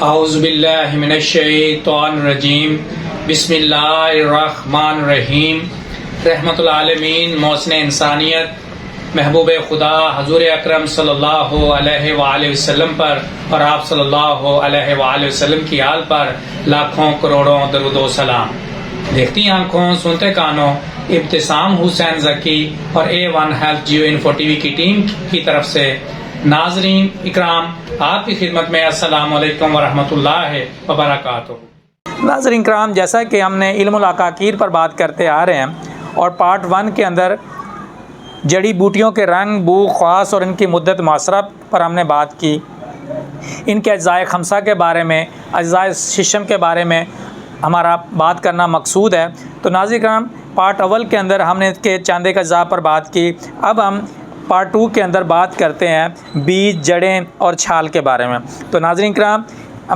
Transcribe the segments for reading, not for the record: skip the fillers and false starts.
औज़ुबिल्लाहि मिनश्शैतानिर्रजीम बिस्मिल्लाहिर्रहमानिर्रहीम रहमतुल आलमीन मौसने इंसानियत महबूब खुदा हजूर अकरम सल्लल्लाहु अलैहि वसल्लम पर और आप सल्लल्लाहु अलैहि वसल्लम की आल पर लाखों करोड़ों दरूदो सलाम। देखती आंखों सुनते कानों इब्तिसाम हुसैन ज़की और A1 हेल्थ जियो इन्फो टीवी की टीम की तरफ से नाजरीन इकराम आपकी खिदमत में अस्सलाम वालेकुम वरहमतुल्लाहि वबरकातुहू। नाजरीन इकराम, जैसा कि हमने इल्मुल अकाकीर पर बात करते आ रहे हैं और पार्ट 1 के अंदर जड़ी बूटियों के रंग बू ख़ास और इनकी मुद्दत मासरा पर हमने बात की, इनके अज्जाए खमसा के बारे में, अज्जाए शिशम के बारे में हमारा बात करना मकसूद है। तो नाज़रीन इकराम, पार्ट अव्वल के अंदर हमने इसके चांदे के अज्जा पर बात की। अब हम पार्ट 2 के अंदर बात करते हैं बीज, जड़ें और छाल के बारे में। तो नाज़रीन इकराम,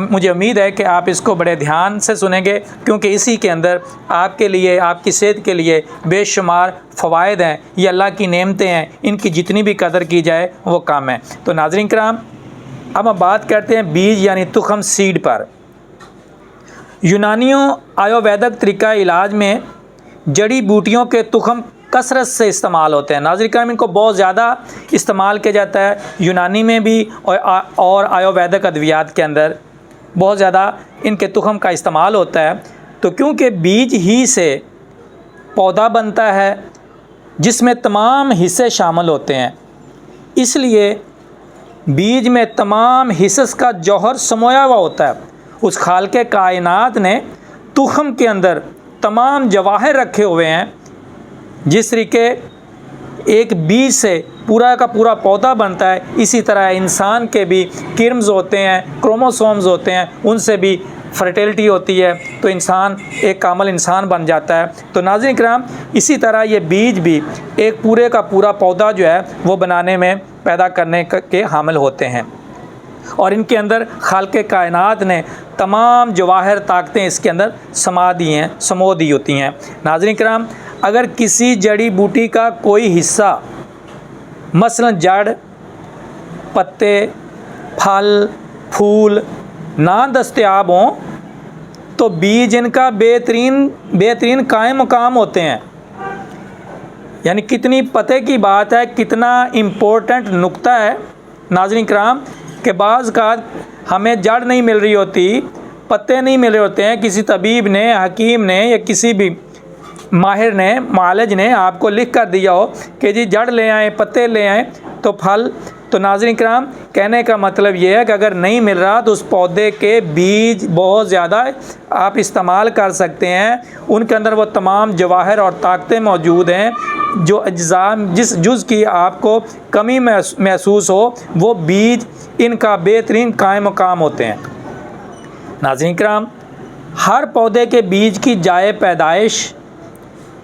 मुझे उम्मीद है कि आप इसको बड़े ध्यान से सुनेंगे, क्योंकि इसी के अंदर आपके लिए, आपकी सेहत के लिए बेशुमार फ़वाइद हैं। ये अल्लाह की नेमतें हैं, इनकी जितनी भी कदर की जाए वो कम है। तो नाज़रीन इकराम, अब हम बात करते हैं बीज यानी तुखम, सीड पर। यूनानियों आयुर्वेदिक तरीका इलाज में जड़ी बूटियों के तुखम कसरत से इस्तेमाल होते हैं। नाज़रीन इकराम, इनको बहुत ज़्यादा इस्तेमाल किया जाता है यूनानी में भी और आयुर्वेदिक अद्वियात के अंदर बहुत ज़्यादा इनके तुखम का इस्तेमाल होता है। तो क्योंकि बीज ही से पौधा बनता है जिसमें तमाम हिस्से शामिल होते हैं, इसलिए बीज में तमाम हिस्स का जौहर समोया हुआ होता है। उस खालिक़े कायनात ने तुखम के अंदर तमाम जवाहर रखे हुए हैं। जिस तरीके एक बीज से पूरा का पूरा पौधा बनता है, इसी तरह इंसान के भी किर्म्स होते हैं, क्रोमोसोम्स होते हैं, उनसे भी फर्टिलिटी होती है, तो इंसान एक कामिल इंसान बन जाता है। तो नाज़रीन इकराम, इसी तरह ये बीज भी एक पूरे का पूरा पौधा जो है वो बनाने में, पैदा करने के हामिल होते हैं। और इनके अंदर खालिक़े कायनात ने तमाम जवाहर ताकतें इसके अंदर समो दी होती हैं। नाज़रीन इकराम, अगर किसी जड़ी बूटी का कोई हिस्सा, मसलन जड़, पत्ते, फल, फूल ना दस्तयाब हों, तो बीज इनका बेहतरीन कायम मकाम होते हैं। यानी कितनी पते की बात है, कितना इम्पोर्टेंट नुक्ता है नाज़रीन इकराम, कि बाज़ का हमें जड़ नहीं मिल रही होती, पत्ते नहीं मिल रहे होते हैं, किसी तबीब ने, हकीम ने या किसी भी माहिर ने, मालिज ने आपको लिख कर दिया हो कि जी जड़ ले आएँ, पत्ते ले आएँ, तो फल। तो नाज़रीन इकराम, कहने का मतलब ये है कि अगर नहीं मिल रहा तो उस पौधे के बीज बहुत ज़्यादा आप इस्तेमाल कर सकते हैं। उनके अंदर वो तमाम जवाहर और ताकतें मौजूद हैं, जो अज्जा, जिस जुज़ की आपको कमी महसूस हो, वो बीज इनका बेहतरीन कायम मकाम होते हैं। नाज़रीन इकराम, हर पौधे के बीज की जाए पैदाइश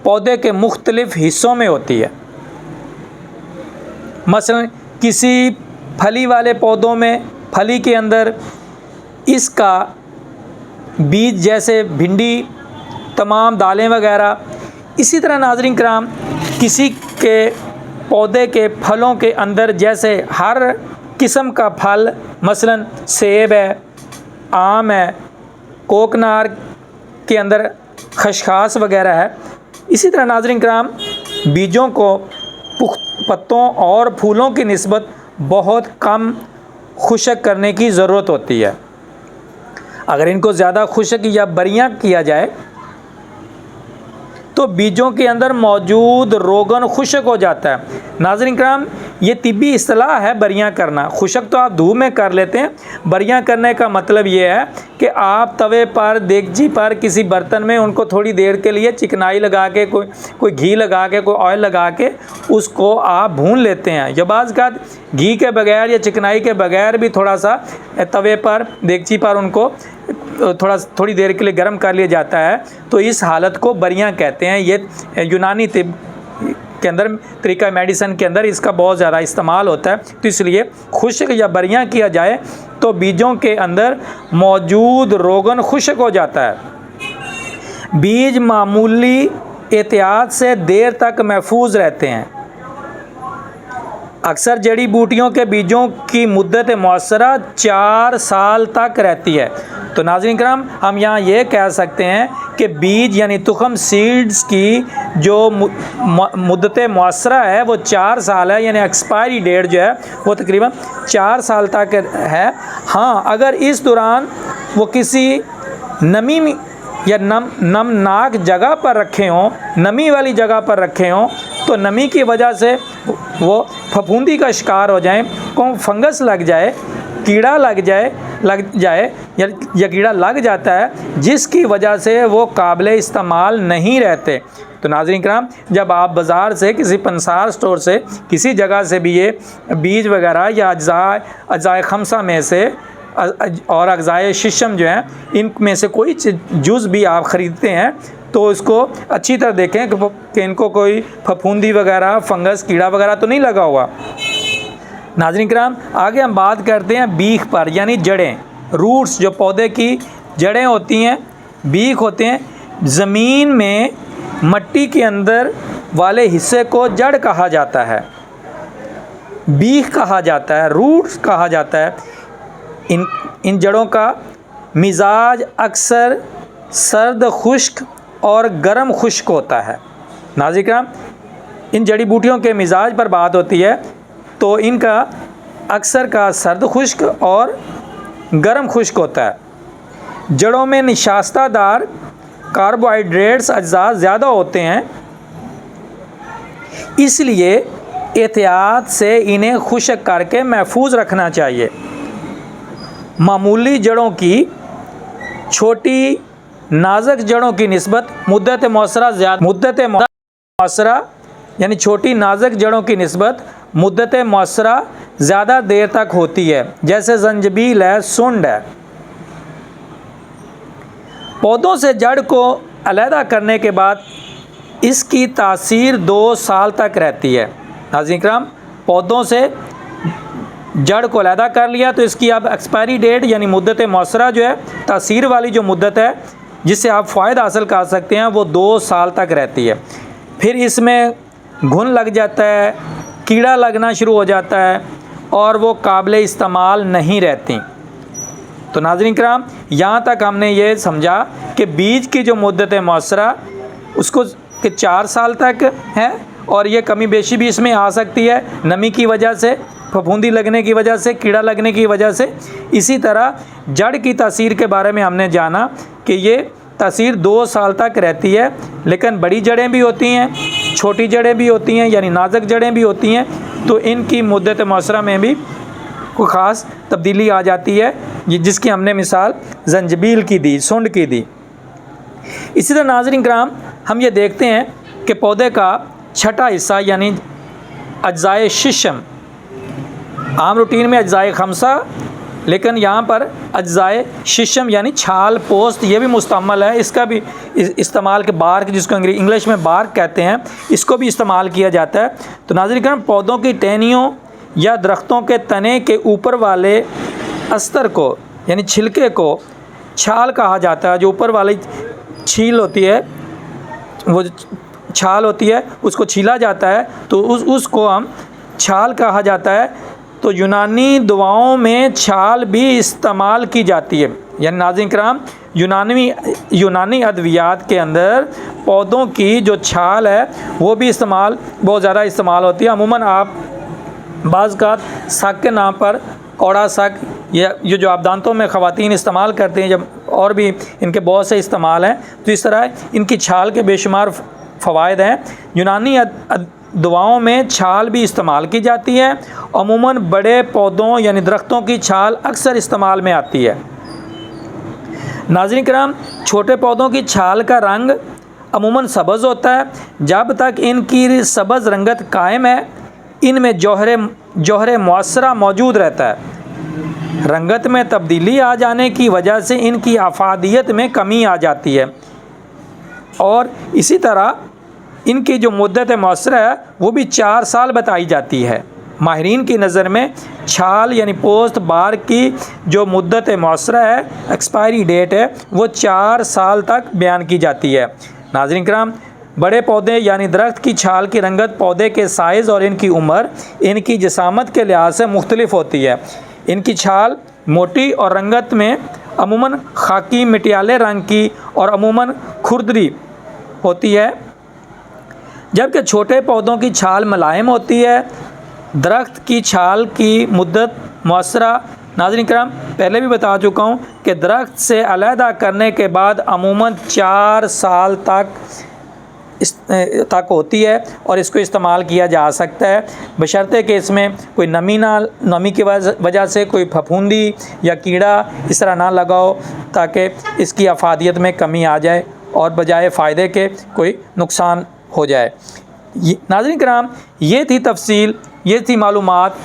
पौधे के मुख्तलिफ़ हिस्सों में होती है। मसलन किसी फली वाले पौधों में, फली के अंदर इसका बीज, जैसे भिंडी, तमाम दालें वगैरह। इसी तरह नाज़रीन इकराम, किसी के पौधे के फलों के अंदर जैसे हर किस्म का फल, मसलन सेब है, आम है, कोकनार के अंदर खशखास वगैरह है। इसी तरह नाज़रीन इकराम, बीजों को पत्तों और फूलों की निस्बत बहुत कम खुशक करने की ज़रूरत होती है। अगर इनको ज़्यादा खुशक या बरियां किया जाए तो बीजों के अंदर मौजूद रोगन खुशक हो जाता है। नाज़रीन इकराम, ये तिब्बी इस्तिलाह है बरियां करना। खुशक तो आप धूप में कर लेते हैं, बरियां करने का मतलब ये है कि आप तवे पर, देगची पर, किसी बर्तन में उनको थोड़ी देर के लिए चिकनाई लगा के, कोई घी लगा के, कोई ऑयल लगा के उसको आप भून लेते हैं। या बाज़ का घी के बगैर या चिकनाई के बगैर भी थोड़ा सा तवे पर, देगची पर उनको थोड़ी देर के लिए गर्म कर लिया जाता है, तो इस हालत को बरियां कहते हैं। ये यूनानी तिब के अंदर, तरीका मेडिसिन के अंदर इसका बहुत ज़्यादा इस्तेमाल होता है। तो इसलिए खुश्क या बरियां किया जाए तो बीजों के अंदर मौजूद रोगन खुश्क हो जाता है। बीज मामूली एहतियात से देर तक महफूज रहते हैं। अक्सर जड़ी बूटियों के बीजों की मुद्दत मौसरा 4 साल तक रहती है। तो नाज़रीन करम, हम यहाँ ये कह सकते हैं कि बीज यानी तुखम सीड्स की जो मुद्दत मौसरा है वो 4 साल है, यानी एक्सपायरी डेट जो है वो तकरीबन 4 साल तक है। हाँ, अगर इस दौरान वो किसी नमी या नमनाक जगह पर रखे हों, नमी वाली जगह पर रखे हों, तो नमी की वजह से वो फफूंदी का शिकार हो जाएं, को फंगस लग जाए, कीड़ा लग जाए या कीड़ा लग जाता है, जिसकी वजह से वो काबिल इस्तेमाल नहीं रहते। तो नाज़रीन कराम, जब आप बाज़ार से किसी पंसार स्टोर से किसी जगह से भी ये बीज वगैरह या अज्जाए खमसा में से और अज्जाए शिशम जो हैं, इनमें से कोई जुज़ भी आप ख़रीदते हैं तो इसको अच्छी तरह देखें कि इनको कोई फफूंदी वगैरह, फंगस, कीड़ा वगैरह तो नहीं लगा हुआ। नाज़रीन कराम, आगे हम बात करते हैं बीख पर, यानी जड़ें, रूट्स। जो पौधे की जड़ें होती हैं, बीख होते हैं। ज़मीन में मिट्टी के अंदर वाले हिस्से को जड़ कहा जाता है, बीख कहा जाता है, रूट्स कहा जाता है। इन जड़ों का मिजाज अक्सर सर्द खुश्क और गर्म खुश्क होता है। नाज़रीन कराम, इन जड़ी बूटियों के मिजाज पर बात होती है तो इनका अक्सर का सर्द खुश्क और गर्म खुश्क होता है। जड़ों में निशास्तादार कार्बोहाइड्रेट्स अज्जा ज़्यादा होते हैं, इसलिए एहतियात से इन्हें खुश्क करके महफूज रखना चाहिए। मामूली जड़ों की छोटी नाजुक जड़ों की निस्बत मुद्दत मौसरा यानी छोटी नाजुक जड़ों की निस्बत मुद्दत मौसरा ज़्यादा देर तक होती है, जैसे जंजबील है, सुंड है। पौधों से जड़ को अलहदा करने के बाद इसकी तासीर 2 साल तक रहती है। नाज़रीन कराम, पौधों से जड़ को अलहदा कर लिया तो इसकी अब एक्सपायरी डेट यानी मुद्दत मौसरा जो है, तासीर वाली जो मुद्दत है जिससे आप फ़ायदा हासिल कर सकते हैं, वो 2 साल तक रहती है। फिर इसमें घुन लग जाता है, कीड़ा लगना शुरू हो जाता है और वो काबिल इस्तेमाल नहीं रहती। तो नाज़रीन कराम, यहाँ तक हमने ये समझा कि बीज की जो मुद्दत मौसरा उसको कि 4 साल तक है और ये कमी बेशी भी इसमें आ सकती है, नमी की वजह से, फफूंदी लगने की वजह से, कीड़ा लगने की वजह से। इसी तरह जड़ की तासीर के बारे में हमने जाना कि ये तासीर 2 साल तक रहती है, लेकिन बड़ी जड़ें भी होती हैं, छोटी जड़ें भी होती हैं, यानी नाजुक जड़ें भी होती हैं, तो इनकी मुद्दत मौसरा में भी कोई ख़ास तब्दीली आ जाती है, जिसकी हमने मिसाल जंजबील की दी, सुंड की दी। इसी तरह नाज़रीन कराम, हम ये देखते हैं कि पौधे का छठा हिस्सा यानी अज्जाए शिशम, आम रूटीन में अज्जाए खमसा, लेकिन यहाँ पर अज्जाए शिशम यानी छाल पोस्ट ये भी मुस्तमल है। इसका भी इस्तेमाल के बार्क, जिसको इंग्लिश में बार्क कहते हैं, इसको भी इस्तेमाल किया जाता है। तो नाज़रीन कराम, पौधों की टहनियों या दरख्तों के तने के ऊपर वाले अस्तर को यानी छिलके को छाल कहा जाता है। जो ऊपर वाली छील होती है, वो छाल होती है, उसको छीला जाता है तो उसको हम छाल कहा जाता है। तो यूनानी दवाओं में छाल भी इस्तेमाल की जाती है, यानी नाज़रीन कराम, यूनानी अद्वियात के अंदर पौधों की जो छाल है वो भी बहुत ज़्यादा इस्तेमाल होती है। अमूमन आप बाज़ का सक के नाम पर कौड़ा सक या ये जो आप दांतों में ख़वातीन इस्तेमाल करते हैं, जब और भी इनके बहुत से इस्तेमाल हैं, तो इस तरह इनकी छाल के बेशुमार फ़वाइद हैं। यूनानी दवाओं में छाल भी इस्तेमाल की जाती है। अमूमन बड़े पौधों यानी दरख्तों की छाल अक्सर इस्तेमाल में आती है। नाज़रीन कराम, छोटे पौधों की छाल का रंग अमूमन सब्ज़ होता है। जब तक इनकी सब्ज़ रंगत कायम है, इनमें जौहर मुअस्सरा मौजूद रहता है। रंगत में तब्दीली आ जाने की वजह से इनकी अफादियत में कमी आ जाती है और इसी तरह इनकी जो मुद्दत मौसरा है वो भी 4 साल बताई जाती है। माहिरीन की नज़र में छाल यानी पोस्ट बार की जो मुद्दत मौसरा है, एक्सपायरी डेट है, वो 4 साल तक बयान की जाती है। नाज़रीन कराम, बड़े पौधे यानी दरख्त की छाल की रंगत पौधे के साइज़ और इनकी उम्र इनकी जिसामत के लिहाज से मुख्तलिफ होती है। इनकी छाल मोटी और रंगत में अमूमन खाकी मटियाले रंग की और अमूमन खुरदरी होती है, जबकि छोटे पौधों की छाल मुलायम होती है। दरख्त की छाल की मुद्दत मुअस्सरा, नाज़रीन किराम पहले भी बता चुका हूँ कि दरख्त से अलहदा करने के बाद अमूमन 4 साल तक होती है और इसको इस्तेमाल किया जा सकता है, बशर्ते कि इसमें कोई नमी की वजह से कोई फफूंदी या कीड़ा इस तरह ना लगाओ ताकि इसकी अफादियत में कमी आ जाए और बजाय फ़ायदे के कोई नुकसान हो जाए। नाज़रीन किराम ये थी तफसील, ये थी मालूमात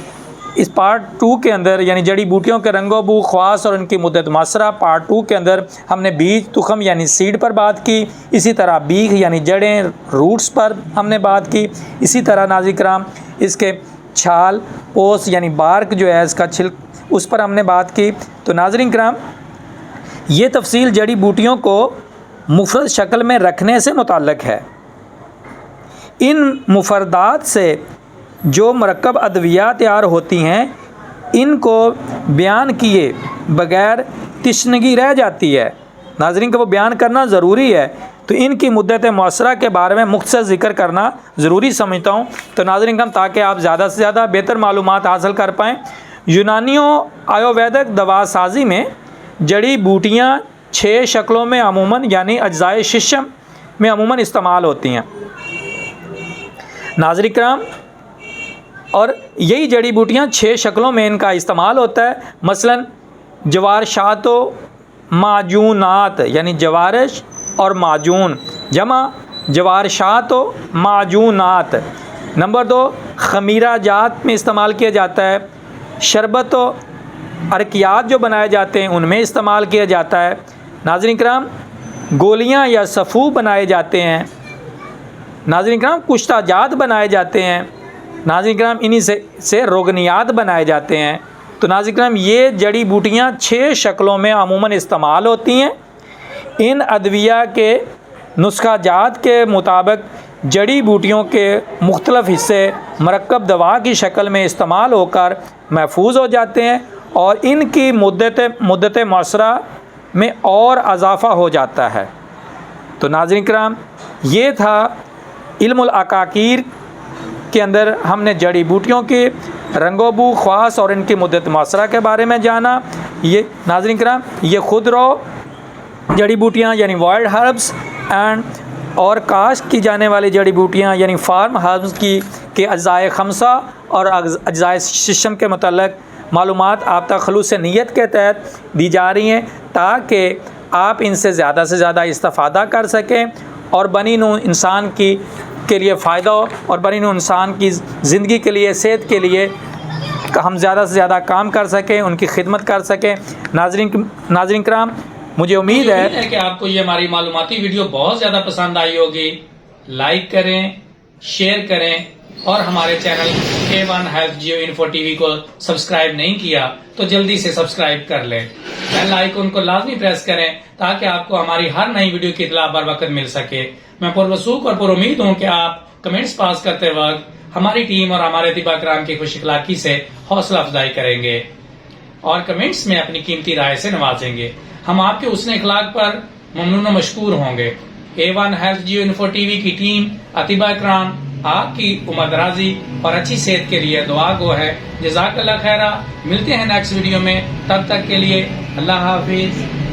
इस पार्ट 2 के अंदर, यानी जड़ी बूटियों के रंगो बू ख़वास और उनकी मुद्दत मुअस्सरा। पार्ट 2 के अंदर हमने बीज तुखम यानी सीड पर बात की, इसी तरह बीख यानी जड़ें रूट्स पर हमने बात की, इसी तरह नाज़रीन किराम इसके छाल ओस यानी बार्क जो है इसका छिलक उस पर हमने बात की। तो नाज़रीन किराम ये तफसील जड़ी बूटियों को मुफरद शक्ल में रखने से मुताल्लिक़ है। इन मुफरदात से जो मरकब अद्विया तैयार होती हैं इनको बयान किए बग़ैर तिश्नगी रह जाती है। नाज़रीन को वो बयान करना ज़रूरी है, तो इनकी मुद्दत मुअस्सरा के बारे में मुख्तसर ज़िक्र करना ज़रूरी समझता हूँ। तो नाज़रीन हम ताकि आप ज़्यादा से ज़्यादा बेहतर मालूमात हासिल कर पाएँ, यूनानियों आयुर्वेदिक दवा साजी में जड़ी बूटियाँ 6 शक्लों में अमूमन यानी अज्जाए शिशम में अमूमन इस्तेमाल होती हैं। नाज़रीन किराम और यही जड़ी बूटियाँ 6 शक्लों में इनका इस्तेमाल होता है। मसलन जवारशात माजूनात यानी जवारश और माजून जमा जवारशात माजूनात। नंबर 2 खमीरा जात में इस्तेमाल किया जाता है। शरबत अरकियात जो बनाए जाते हैं उनमें इस्तेमाल किया जाता है। नाज़रीन किराम गोलियाँ या सफ़ू बनाए जाते हैं। नाज़रीन किराम कुश्ताजात बनाए जाते हैं। नाज़रीन किराम इन्हीं से रोगनियात बनाए जाते हैं। तो नाज़रीन किराम ये जड़ी बूटियाँ 6 शक्लों में अमूमन इस्तेमाल होती हैं। इन अद्विया के नुस्खा जात के मुताबिक जड़ी बूटियों के मुख्तलिफ़ हिस्से मरकब दवा की शक्ल में इस्तेमाल होकर महफूज हो जाते हैं और इनकी मुद्दत मुअस्सरा में और अजाफ़ा हो जाता है। तो नाज़रीन किराम ये था इल्मुल अकाकीर के अंदर हमने जड़ी बूटियों के रंगोबू ख़वास और इनकी मुद्दत मुअस्सरा के बारे में जाना। ये नाज़रीन किराम ये खुद रो जड़ी बूटियाँ यानी वाइल्ड हर्ब्स एंड और काश्त की जाने वाली जड़ी बूटियाँ यानी फार्म हर्ब्स की के अज्जाए खमसा और अज्जाए शिशम के मतलब मालूमात आप तक खलूस नीयत के तहत दी जा रही हैं ताकि आप इनसे ज़्यादा से ज़्यादा इस्तेफ़ादा कर सकें और बनी नूं इंसान के लिए फ़ायदा हो और बनी नूं इंसान की ज़िंदगी के लिए सेहत के लिए हम ज़्यादा से ज़्यादा काम कर सकें, उनकी खिदमत कर सकें। नाज़रीन किराम मुझे उम्मीद है कि आपको ये हमारी मालूमाती वीडियो बहुत ज़्यादा पसंद आई होगी। लाइक करें, शेयर करें और हमारे चैनल A1 हेल्थ जियो इन्फो टीवी को सब्सक्राइब नहीं किया तो जल्दी से सब्सक्राइब कर लें। बेल आइकन को लाजमी प्रेस करें ताकि आपको हमारी हर नई वीडियो की इत्तला बर वक्त मिल सके। मैं पुरवसूख और पुरुमीद हूँ कि आप कमेंट्स पास करते वक्त हमारी टीम और हमारे तिबा कराम की खुश इखलाकी से हौसला अफजाई करेंगे और कमेंट्स में अपनी कीमती राय से नवाजेंगे। हम आपके हुस्न इखलाक पर ममनून मशकूर होंगे। A1 हेल्थ जियो इन्फो टीवी की टीम अतिबा कराम आपकी उम्र दराजी और अच्छी सेहत के लिए दुआ गो है। जज़ाकल्लाह खैरा। मिलते हैं नेक्स्ट वीडियो में, तब तक के लिए अल्लाह हाफिज।